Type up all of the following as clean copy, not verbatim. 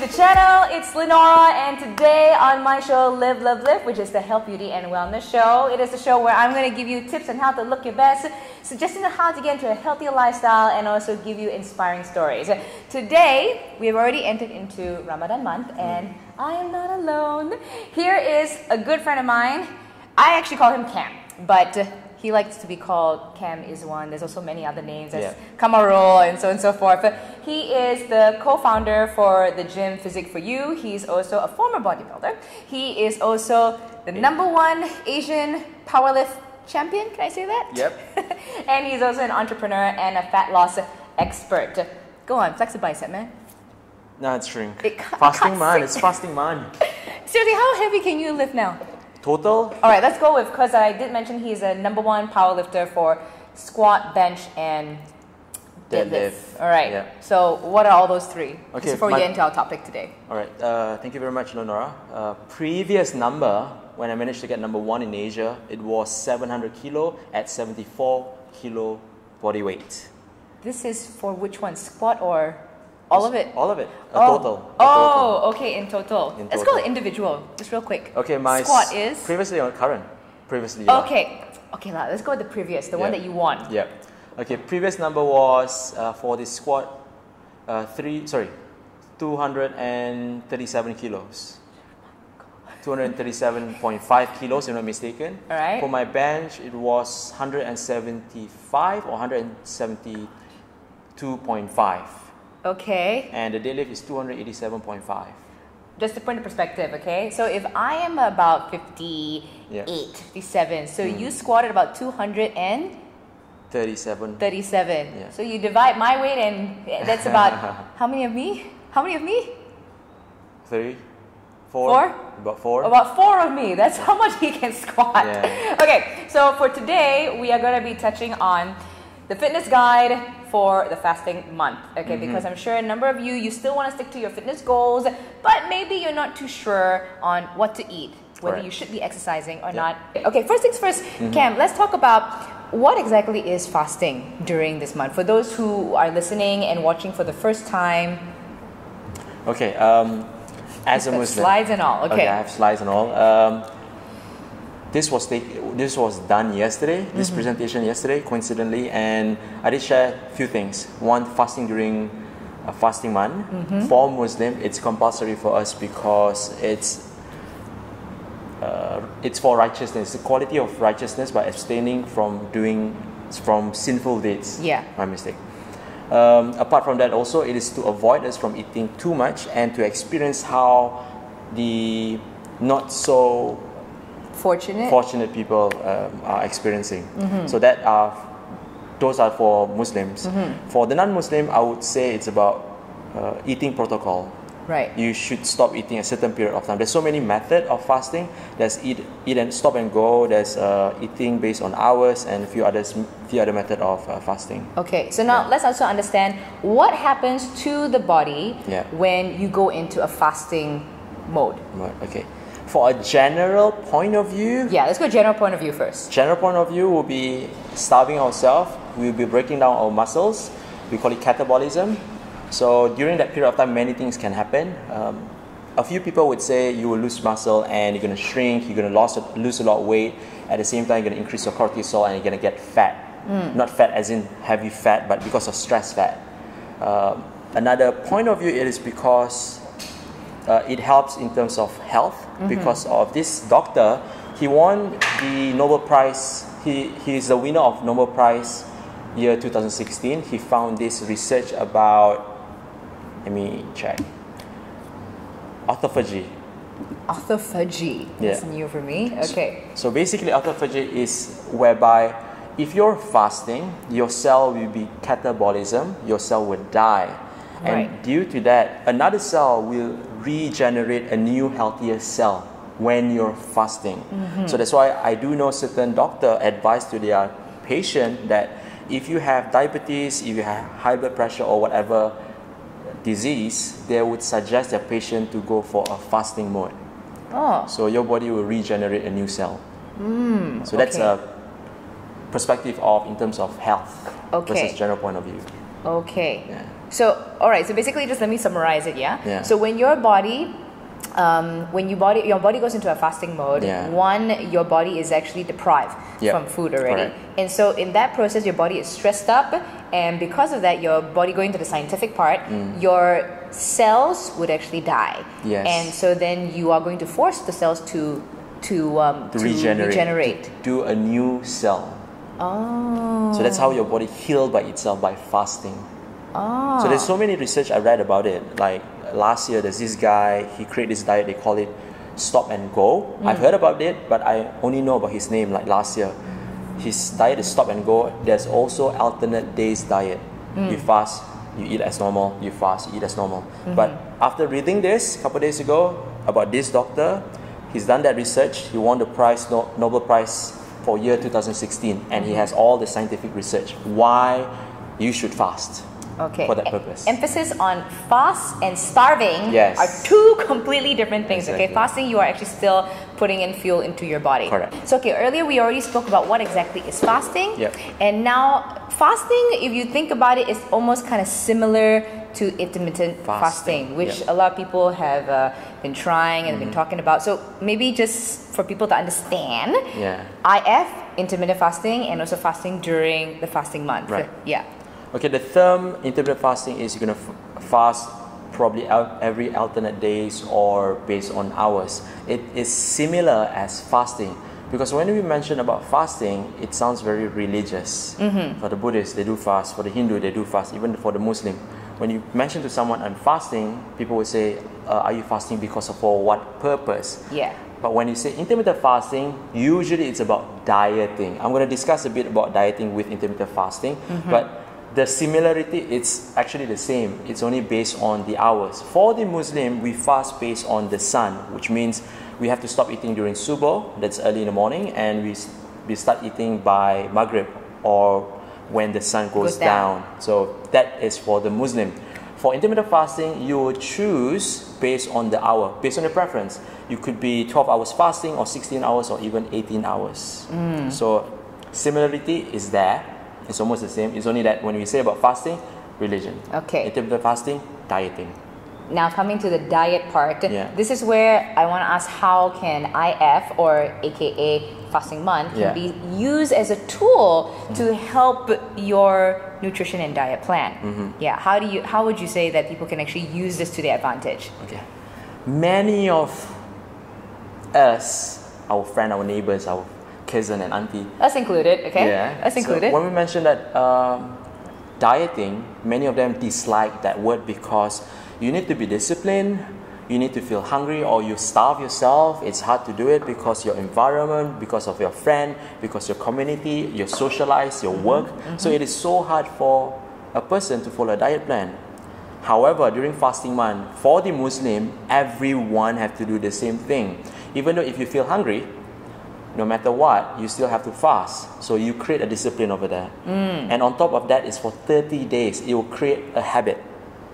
the channel. It's Lenora, and today on my show Live, Love, Live, which is the health, beauty and wellness show, it is a show where I'm going to give you tips on how to look your best, suggesting on how to get into a healthier lifestyle, and also give you inspiring stories. Today, we have already entered into Ramadan month, and I am not alone. Here is a good friend of mine. I actually call him Kam, but he likes to be called Kam Izzwan. There's also many other names, there's Kamaro and so on and so forth. But he is the co-founder for the gym Physique For You. He's also a former bodybuilder. He is also the #1 Asian powerlift champion. Can I say that? Yep. And he's also an entrepreneur and a fat loss expert. Go on, flex the bicep, man. No, it's shrink. Fasting man, it's fasting man. Seriously, how heavy can you lift now? Total? Alright, let's go with, because I did mention he's a #1 powerlifter for squat, bench, and deadlift. Alright, so what are all those three? Okay, just before we get into our topic today. Alright, thank you very much, Lenora. Previous number, when I managed to get #1 in Asia, it was 700 kilo at 74 kilo body weight. This is for which one? Squat or all of it? All of it. Total. Okay, in total. Let's go individual, just real quick. Okay, my squat is? Previously or current? Previously. Okay, let's go with the previous, the one that you won. Yeah. Okay, previous number was for the squat, 237 kilos. 237.5 kilos, if I'm not mistaken. All right. For my bench, it was 175 or 172.5. Okay. And the deadlift is 287.5. Just to put in perspective, okay? So if I am about 58, 57, so you squatted about 237. Yeah. So you divide my weight, and that's about how many of me? How many of me? 3, 4. Four? About 4. About 4 of me. That's how much he can squat. Yeah. Okay, so for today, we are going to be touching on the fitness guide for the fasting month, okay? Because I'm sure a number of you still want to stick to your fitness goals, but maybe you're not too sure on what to eat, whether you should be exercising or not. Okay, first things first, Kam, let's talk about what exactly is fasting during this month for those who are listening and watching for the first time. Okay, as a Muslim, slides and all. Okay, I have slides and all. This was done yesterday, this presentation yesterday, coincidentally, and I did share a few things. One, fasting during a fasting month. For Muslim, it's compulsory for us because it's for righteousness, the quality of righteousness by abstaining from sinful deeds. Yeah. My mistake. Apart from that, also, it is to avoid us from eating too much and to experience how the not so fortunate people are experiencing. So those are for Muslims. For the non-Muslim, I would say it's about eating protocol. Right. You should stop eating a certain period of time. There's so many methods of fasting. There's eat and stop and go. There's eating based on hours, and a few other methods of fasting. Okay, so now let's also understand what happens to the body when you go into a fasting mode. Right. Okay. For a general point of view... Yeah, let's go general point of view first. General point of view will be starving ourselves. We'll be breaking down our muscles. We call it catabolism. So during that period of time, many things can happen. A few people would say you will lose muscle and you're going to shrink, you're going to lose a lot of weight. At the same time, you're going to increase your cortisol and you're going to get fat. Not fat as in heavy fat, but because of stress fat. Another point of view is because it helps in terms of health. Because of this doctor, he won the Nobel Prize. He is the winner of Nobel Prize year 2016. He found this research about, let me check, autophagy. Autophagy. That's new for me. Okay. So basically, autophagy is whereby if you're fasting, your cell will be catabolism, your cell will die. And due to that, another cell will regenerate a new, healthier cell when you're fasting. So that's why I do know certain doctors advise to their patient that if you have diabetes, if you have high blood pressure or whatever disease, they would suggest their patient to go for a fasting mode. So your body will regenerate a new cell. So that's a perspective of in terms of health versus general point of view. Okay. Yeah. So, all right. So basically, just let me summarize it. Yeah. Yeah. So when your body your body goes into a fasting mode, your body is actually deprived from food already. Correct. And so in that process, your body is stressed up, and because of that, your body, going to the scientific part, your cells would actually die. Yes. And so then you are going to force the cells to regenerate. To do a new cell. Oh. So that's how your body healed by itself, by fasting. Oh. So there's so many research I read about it. Like last year, there's this guy, he created this diet, they call it stop and go. I've heard about it, but I only know about his name like last year. His diet is stop and go. There's also alternate days diet. You fast, you eat as normal, you fast, you eat as normal. But after reading this a couple of days ago about this doctor, he's done that research. He won the Nobel Prize for year 2016, and he has all the scientific research why you should fast. Okay. For that purpose. Emphasis on fast and starving are two completely different things. Exactly. Okay, fasting, you are actually still putting in fuel into your body. Correct. So okay, earlier we already spoke about what exactly is fasting. Yep. And now fasting, if you think about it, is almost kind of similar to intermittent fasting, which a lot of people have been trying and been talking about. So maybe just for people to understand, IF, intermittent fasting, and also fasting during the fasting month. Right. Yeah. Okay, the term intermittent fasting is you're going to fast probably every alternate days or based on hours. It is similar as fasting, because when we mention about fasting, it sounds very religious. For the Buddhists, they do fast. For the Hindu, they do fast. Even for the Muslim, when you mention to someone I'm fasting, people will say, are you fasting because of for what purpose? Yeah. But when you say intermittent fasting, usually it's about dieting. I'm going to discuss a bit about dieting with intermittent fasting, but the similarity, it's actually the same. It's only based on the hours. For the Muslim, we fast based on the sun, which means we have to stop eating during subuh, that's early in the morning, and we start eating by Maghrib, or when the sun goes down. So that is for the Muslim. For intermittent fasting, you will choose based on the hour, based on your preference. You could be 12 hours fasting, or 16 hours, or even 18 hours. So similarity is there. It's almost the same. It's only that when we say about fasting, religion. Okay. Intermittent fasting, dieting. Now coming to the diet part, this is where I want to ask, how can IF, or aka fasting month, can be used as a tool to help your nutrition and diet plan? Yeah. How would you say that people can actually use this to their advantage? Okay. Many of us, our friend, our neighbors, our cousin and auntie. Us included, okay? Yeah. Us included. So when we mention that dieting, many of them dislike that word because you need to be disciplined, you need to feel hungry, or you starve yourself. It's hard to do it because your environment, because of your friend, because your community, your socialize, your work. So it is so hard for a person to follow a diet plan. However, during fasting month, for the Muslim, everyone have to do the same thing. Even though if you feel hungry, no matter what, you still have to fast. So you create a discipline over there. And on top of that is for 30 days, it will create a habit.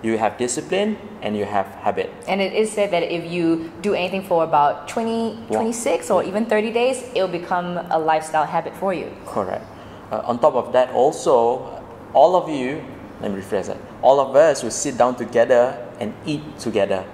You have discipline and you have habit. And it is said that if you do anything for about 26 or even 30 days, it will become a lifestyle habit for you. Correct. On top of that also, all of you, let me rephrase that, all of us will sit down together and eat together.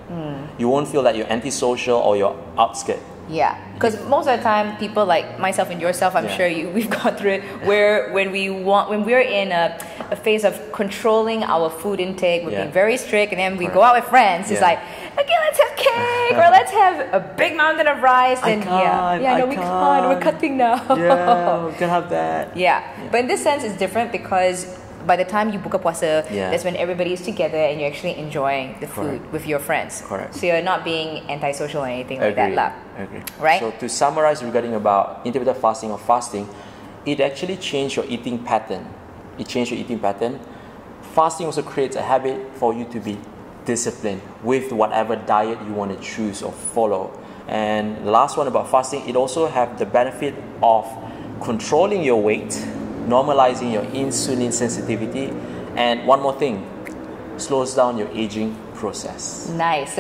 You won't feel that you're antisocial or you're outskirt. Yeah, because most of the time, people like myself and yourself, I'm sure we've gone through it, where when we're in a phase of controlling our food intake, we're being very strict, and then we go out with friends, it's like, okay, let's have cake, or let's have a big mountain of rice, and we can't, we're cutting now. Yeah, we can have that. Yeah, but in this sense, it's different because by the time you book a puasa, that's when everybody is together and you're actually enjoying the food with your friends. Correct. So you're not being antisocial or anything like that. Agree. Right? So to summarize regarding about intermittent fasting or fasting, it actually changed your eating pattern. Fasting also creates a habit for you to be disciplined with whatever diet you want to choose or follow. And the last one about fasting, it also have the benefit of controlling your weight, normalizing your insulin sensitivity, and one more thing, slows down your aging process. Nice.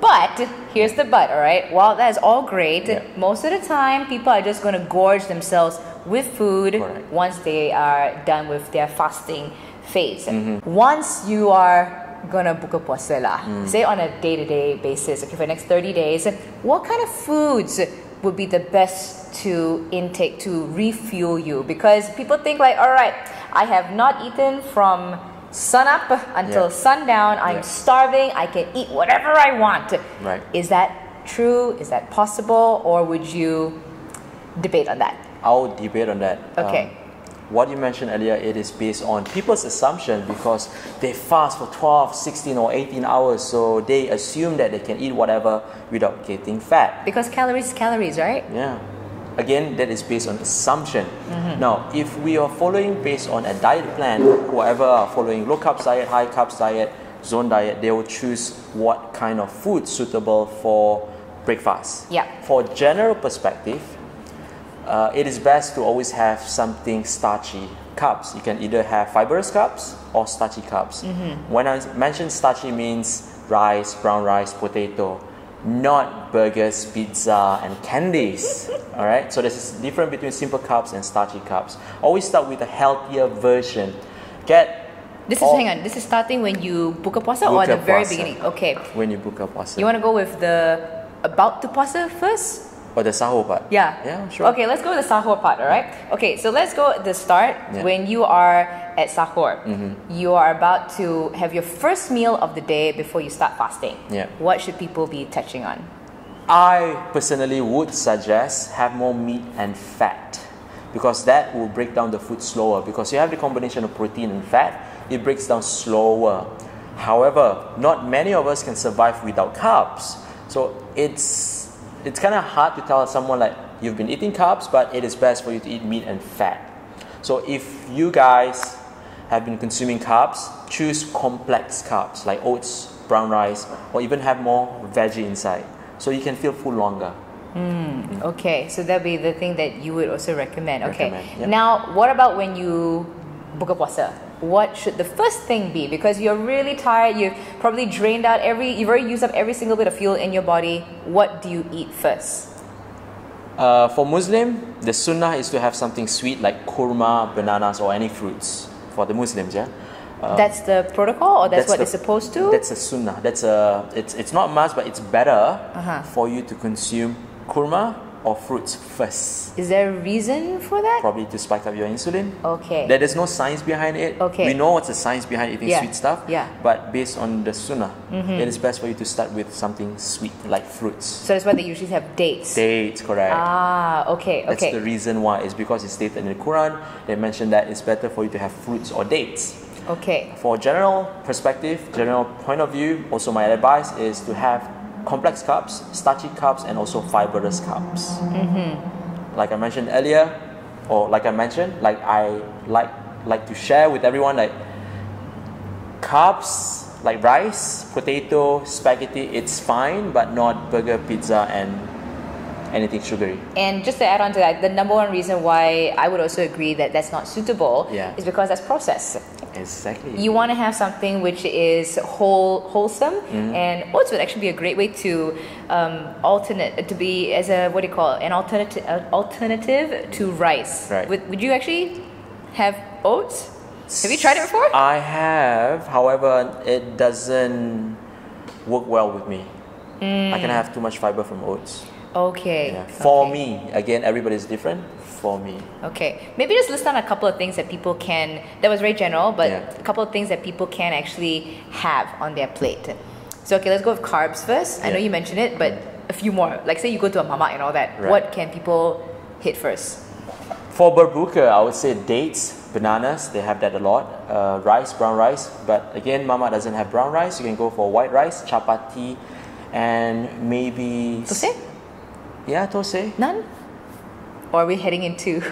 But here's the but, all right? While that is all great, most of the time people are just going to gorge themselves with food once they are done with their fasting phase. Once you are gonna buka puasa lah, say on a day-to-day basis, okay, for the next 30 days, what kind of foods would be the best to intake to refuel you? Because people think like, all right, I have not eaten from sun up until sundown, I'm starving, I can eat whatever I want. Right. Is that true? Is that possible? Or would you debate on that? I'll debate on that. Okay. What you mentioned earlier, it is based on people's assumption because they fast for 12, 16 or 18 hours, so they assume that they can eat whatever without getting fat. Because calories is calories, right? Yeah. Again, that is based on assumption. Now, if we are following based on a diet plan, whoever are following low carbs diet, high carbs diet, zone diet, they will choose what kind of food suitable for breakfast. Yeah. For general perspective, it is best to always have something starchy carbs. You can either have fibrous carbs or starchy carbs. When I mention starchy means rice, brown rice, potato, not burgers, pizza, and candies. All right. So there's a difference between simple carbs and starchy carbs. Always start with a healthier version. Hang on. This is starting when you buka puasa or at the very beginning? Okay. When you buka puasa. You want to go with the about to puasa first? Or the sahur part? Yeah. Yeah, sure. Okay, let's go with the sahur part, alright? Okay, so let's go at the start. Yeah. When you are at sahur, you are about to have your first meal of the day before you start fasting. Yeah. What should people be touching on? I personally would suggest have more meat and fat because that will break down the food slower because you have the combination of protein and fat, it breaks down slower. However, not many of us can survive without carbs. So it's kind of hard to tell someone like you've been eating carbs, but it is best for you to eat meat and fat. So if you guys have been consuming carbs, choose complex carbs like oats, brown rice, or even have more veggie inside so you can feel full longer. Okay, so that'll be the thing that you would also recommend. Okay. Yep. Now, what about when you buka puasa? What should the first thing be? Because you're really tired, you've probably drained out you've already used up every single bit of fuel in your body. What do you eat first? For Muslim, the sunnah is to have something sweet like kurma, bananas, or any fruits. For the Muslims, yeah. That's the protocol, or that's what it's supposed to? That's a sunnah. It's not must, but it's better for you to consume kurma or fruits first. Is there a reason for that? Probably to spike up your insulin. Okay. There is no science behind it. Okay. We know what's the science behind eating sweet stuff. Yeah. But based on the sunnah, it is best for you to start with something sweet like fruits. So that's why they usually have dates. Dates, correct. Okay. That's the reason why. It's because it's stated in the Quran. They mentioned that it's better for you to have fruits or dates. Okay. For general perspective, general point of view, also my advice is to have complex carbs, starchy carbs, and also fibrous carbs. Like I mentioned earlier, I like to share with everyone, like carbs like rice, potato, spaghetti, it's fine, but not burger, pizza, and anything sugary. And just to add on to that, the number one reason why I would also agree that that's not suitable is because that's processed. Exactly. You want to have something which is wholesome, and oats would actually be a great way to an alternative to rice. Right. Would you actually have oats? Have you tried it before? I have, however, it doesn't work well with me. I can have too much fiber from oats. Okay. Yeah. For me, again, everybody's different. For me. Okay. Maybe just list down a couple of things that people can, that was very general, but a couple of things that people can actually have on their plate. So, okay, let's go with carbs first. I know you mentioned it, but a few more. Like say you go to a mama and all that. Right. What can people hit first? For berbuka, I would say dates, bananas, they have that a lot. Rice, brown rice. But again, mama doesn't have brown rice. You can go for white rice, chapati, and maybe... Tosai? Yeah, tosai. None? Or are we heading into...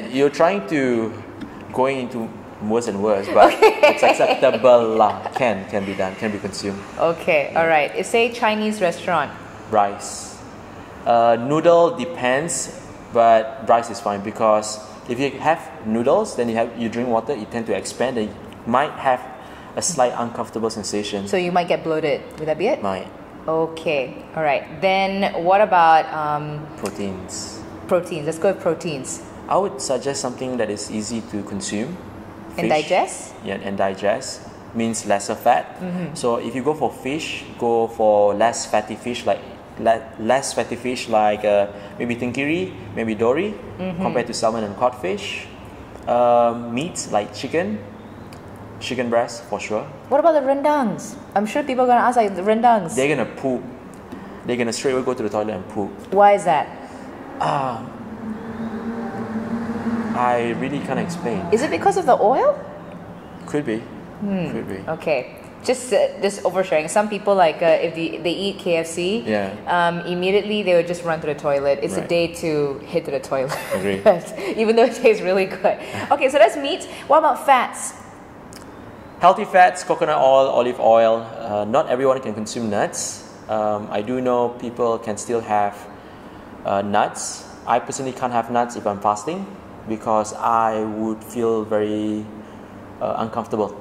You're trying to... going into worse and worse, but it's acceptable. Can be done, can be consumed. Okay, alright. If say Chinese restaurant. Rice. Noodle depends, but rice is fine because if you have noodles, then you drink water, you tend to expand and you might have a slight uncomfortable sensation. So you might get bloated. Would that be it? Might. Okay, alright. Then what about... Proteins. Proteins. Let's go with proteins. I would suggest something that is easy to consume. fish. And digest? Yeah, and digest means lesser fat. So if you go for fish, go for less fatty fish like maybe tingiri, maybe dory, compared to salmon and codfish. Meats like chicken breast for sure. What about the rendangs? I'm sure people are going to ask like the rendangs. They're going to poop. They're going to straight away go to the toilet and poop. Why is that? I really can't explain. Is it because of the oil? Could be. Could be. Okay. Just oversharing. Some people like if they eat KFC, immediately they would just run to the toilet. It's a day to hit to the toilet. Agree. Even though it tastes really good. Okay, so that's meats. What about fats? Healthy fats, coconut oil, olive oil. Not everyone can consume nuts. I do know people can still have nuts. I personally can't have nuts if I'm fasting because I would feel very uncomfortable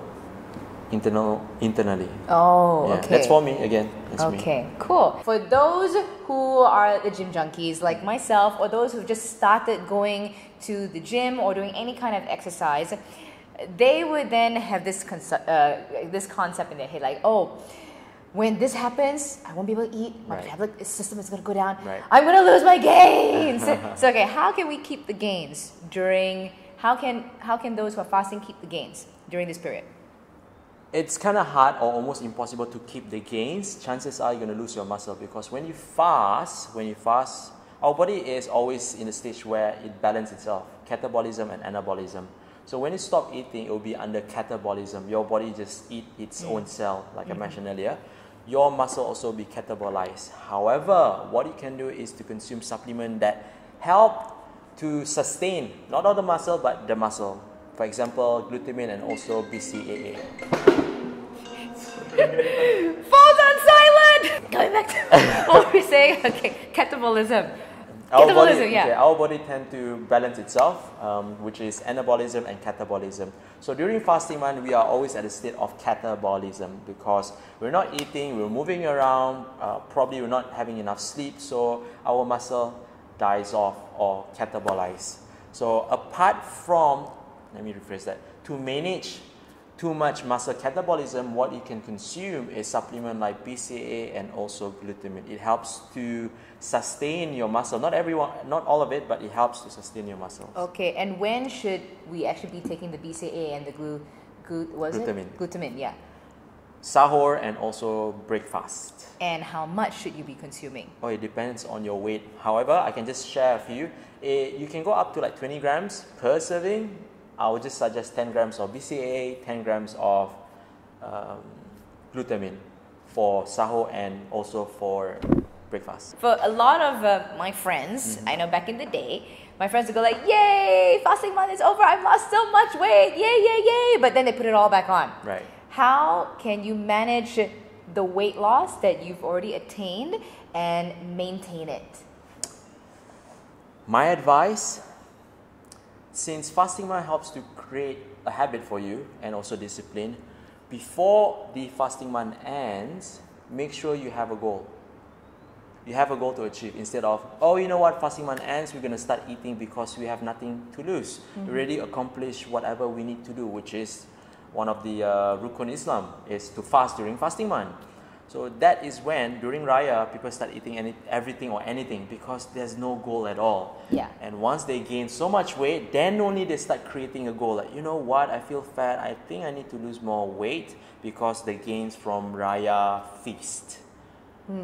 internally. Oh, yeah, okay. That's for me again. Okay, cool. For those who are the gym junkies like myself, or those who've just started going to the gym or doing any kind of exercise, they would then have this concept in their head, like, oh, when this happens, I won't be able to eat. My metabolic system is going to go down. I'm going to lose my gains. So, okay, how can we keep the gains during? How can those who are fasting keep the gains during this period? It's kind of hard or almost impossible to keep the gains. Chances are you're going to lose your muscle because when you fast, our body is always in a stage where it balances itself, catabolism and anabolism. So when you stop eating, it will be under catabolism. Your body just eat its own cell, like I mentioned earlier. Your muscle also be catabolized. However, what you can do is to consume supplement that help to sustain, not all the muscle, but the muscle. For example, glutamine and also BCAA. Phone's on silent! Going back to what we're saying. Okay, catabolism. Our body tends to balance itself, which is anabolism and catabolism. So during fasting month, we are always at a state of catabolism because we're not eating, we're moving around, probably we're not having enough sleep, so our muscle dies off or catabolize. So apart from, let me rephrase that, to manage too much muscle catabolism, what you can consume is supplement like BCAA and also glutamine. It helps to sustain your muscle. Not all of it, but it helps to sustain your muscles. Okay, and when should we actually be taking the BCAA and the glutamine? Glutamine, yeah. Sahur and also breakfast. And how much should you be consuming? Oh, it depends on your weight. However, I can just share a few. You can go up to like 20 grams per serving. I would just suggest 10 grams of BCAA, 10 grams of glutamine for sahur and also for breakfast. For a lot of my friends, I know back in the day, my friends would go like, yay, fasting month is over, I've lost so much weight, yay, yay, yay, but then they put it all back on. Right. How can you manage the weight loss that you've already attained and maintain it? My advice, since fasting month helps to create a habit for you and also discipline, before the fasting month ends, make sure you have a goal. You have a goal to achieve instead of, oh, you know what, fasting month ends, we're going to start eating because we have nothing to lose. We already accomplished whatever we need to do, which is one of the Rukun Islam, is to fast during fasting month. So that is when, during Raya, people start eating everything or anything because there's no goal at all. Yeah. And once they gain so much weight, then only they start creating a goal. Like, you know what, I feel fat, I think I need to lose more weight because the gains from Raya feast.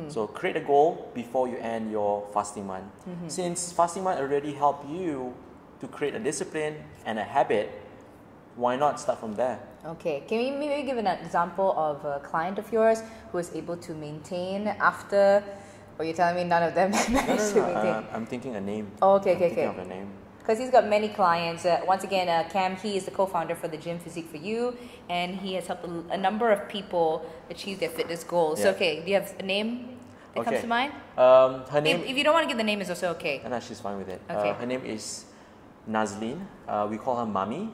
So create a goal before you end your fasting month. Since fasting month already helped you to create a discipline and a habit, why not start from there? Okay, can you maybe give an example of a client of yours who was able to maintain after, or you're telling me none of them managed to maintain? I'm thinking a name. Oh, okay. Thinking of a name. Because he's got many clients. Once again, Kam, he is the co-founder for the gym Physique For You, and he has helped a number of people achieve their fitness goals. So, okay, do you have a name that comes to mind? Her name. If you don't want to give the name, it's also okay. No, she's fine with it. Okay. Her name is Nazlin. We call her Mami.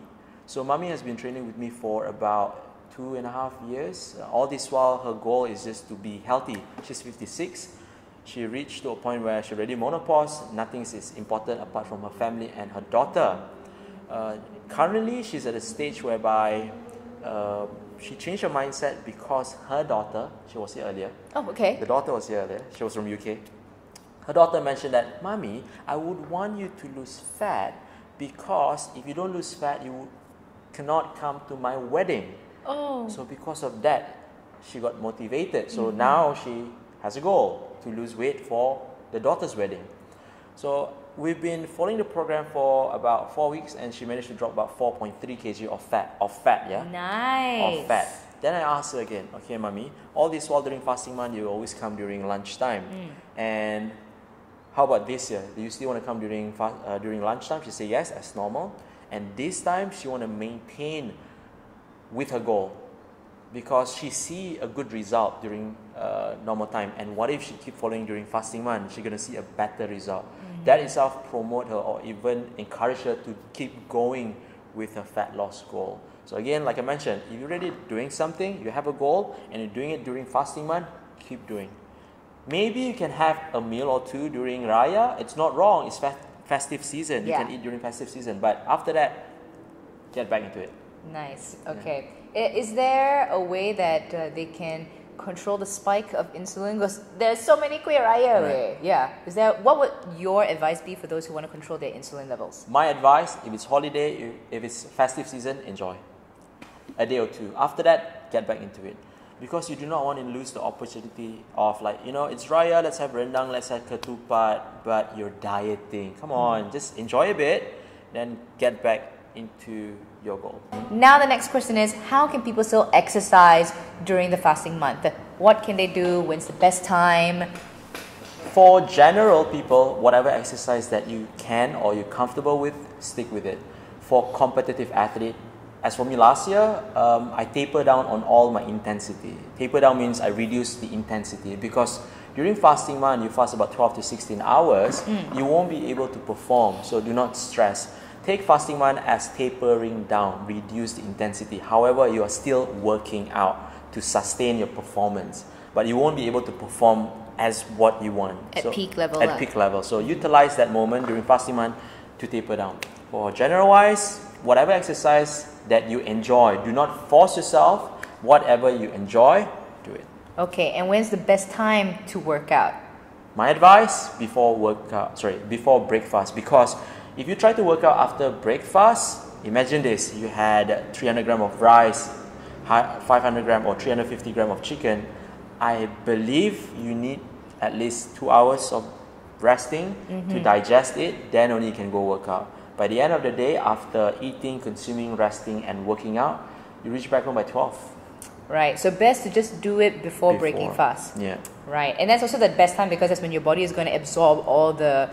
So Mami has been training with me for about 2.5 years. All this while, her goal is just to be healthy. She's 56. She reached to a point where she already menopause. Nothing is important apart from her family and her daughter. currently she's at a stage whereby she changed her mindset because her daughter, she was here earlier. Oh, okay. The daughter was here earlier. She was from UK. Her daughter mentioned that, Mommy, I would want you to lose fat because if you don't lose fat, you cannot come to my wedding. Oh. So because of that, she got motivated. So now she has a goal to lose weight for the daughter's wedding. So we've been following the program for about 4 weeks, and she managed to drop about 4.3 kg of fat, yeah? Nice. Of fat. Then I asked her again, okay, Mommy, all this while during fasting month, you always come during lunchtime. And how about this year? Do you still want to come during lunchtime? She said yes, as normal. And this time, she want to maintain with her goal, because she see a good result during normal time. And what if she keep following during fasting month? She's going to see a better result. That itself promote her or even encourage her to keep going with her fat loss goal. So again, like I mentioned, if you're already doing something, you have a goal, and you're doing it during fasting month, keep doing. Maybe you can have a meal or two during Raya. It's not wrong. It's festive season. You can eat during festive season. But after that, get back into it. Nice. Okay. Is there a way that they can control the spike of insulin? Because there's so many Kueh Raya. Right. Yeah. What would your advice be for those who want to control their insulin levels? My advice, if it's holiday, if it's festive season, enjoy. A day or two. After that, get back into it. Because you do not want to lose the opportunity of, like, it's Raya, let's have rendang, let's have ketupat, but you're dieting. Come on, just enjoy a bit, then get back into your goal. Now the next question is, how can people still exercise during the fasting month? What can they do? When's the best time? For general people, whatever exercise that you can or you're comfortable with, stick with it. For competitive athlete, as for me last year, I taper down on all my intensity. Taper down means I reduce the intensity, because during fasting month, you fast about 12 to 16 hours, you won't be able to perform, so do not stress. Take fasting month as tapering down, reduce the intensity. However, you are still working out to sustain your performance, but you won't be able to perform as what you want. At peak level. At peak level. So utilize that moment during fasting month to taper down. For general wise, whatever exercise that you enjoy, do not force yourself. Whatever you enjoy, do it. Okay, and when's the best time to work out? My advice, before breakfast, because if you try to work out after breakfast, imagine this, you had 300 grams of rice, 500 grams or 350 grams of chicken. I believe you need at least 2 hours of resting to digest it, then only you can go work out. By the end of the day, after eating, consuming, resting, and working out, you reach back home by 12. Right, so best to just do it before breaking fast. Yeah. Right, and that's also the best time, because that's when your body is going to absorb all the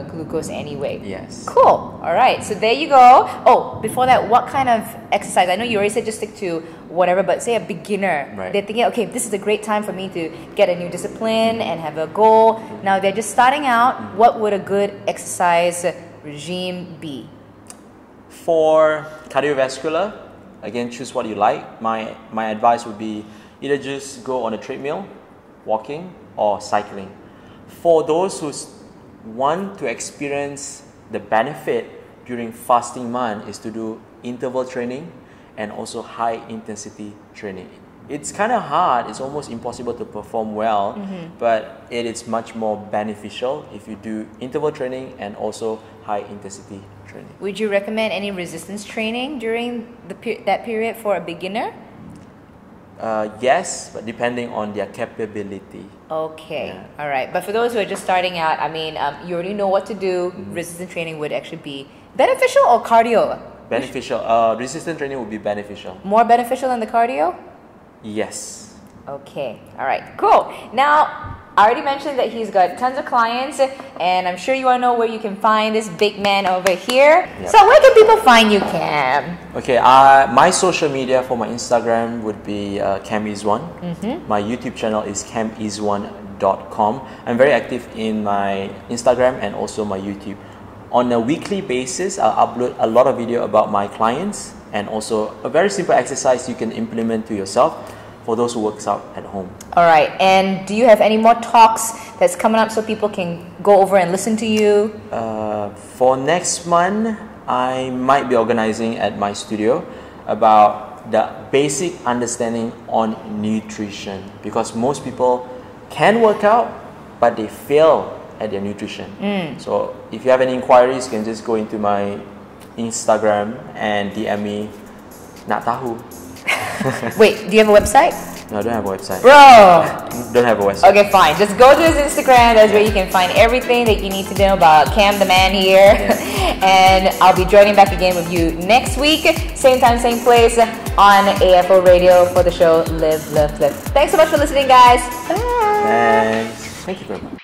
glucose anyway. Yes. Cool. All right, so there you go. Oh, before that, what kind of exercise? I know you already said just stick to whatever, but say a beginner. Right. They're thinking, okay, this is a great time for me to get a new discipline and have a goal. Now they're just starting out. What would a good exercise regime be? For cardiovascular, again, choose what you like. My advice would be either just go on a treadmill, walking, or cycling. For those who want to experience the benefit during fasting month, is to do interval training and also high intensity training. It's kind of hard, it's almost impossible to perform well, but it is much more beneficial if you do interval training and also high intensity training. Would you recommend any resistance training during that period for a beginner? Yes, but depending on their capability. Okay, Yeah. all right. But for those who are just starting out, I mean, you already know what to do. Resistance training would actually be beneficial, or cardio? Beneficial. Resistance training would be beneficial. More beneficial than the cardio? Yes. Okay, all right, cool. Now, I already mentioned that he's got tons of clients, and I'm sure you want to know where you can find this big man over here. Yep. So where can people find you, Kam? Okay, my social media for my Instagram would be Kam Izzwan. My YouTube channel is kamizzwan.com. I'm very active in my Instagram and also my YouTube. On a weekly basis, I'll upload a lot of video about my clients, and also a very simple exercise you can implement to yourself for those who works out at home. All right, and do you have any more talks that's coming up so people can go over and listen to you? For next month, I might be organizing at my studio about the basic understanding on nutrition, because most people can work out but they fail at their nutrition. So if you have any inquiries, you can just go into my Instagram and DM me. Nak tahu. Wait, do you have a website? No, I don't have a website. Bro! Don't have a website. Okay, fine. Just go to his Instagram. That's where you can find everything that you need to know about Kam the man here. And I'll be joining back again with you next week. Same time, same place on AFO Radio for the show Live, Love, Live. Thanks so much for listening, guys. Bye! Thanks. Thank you very much.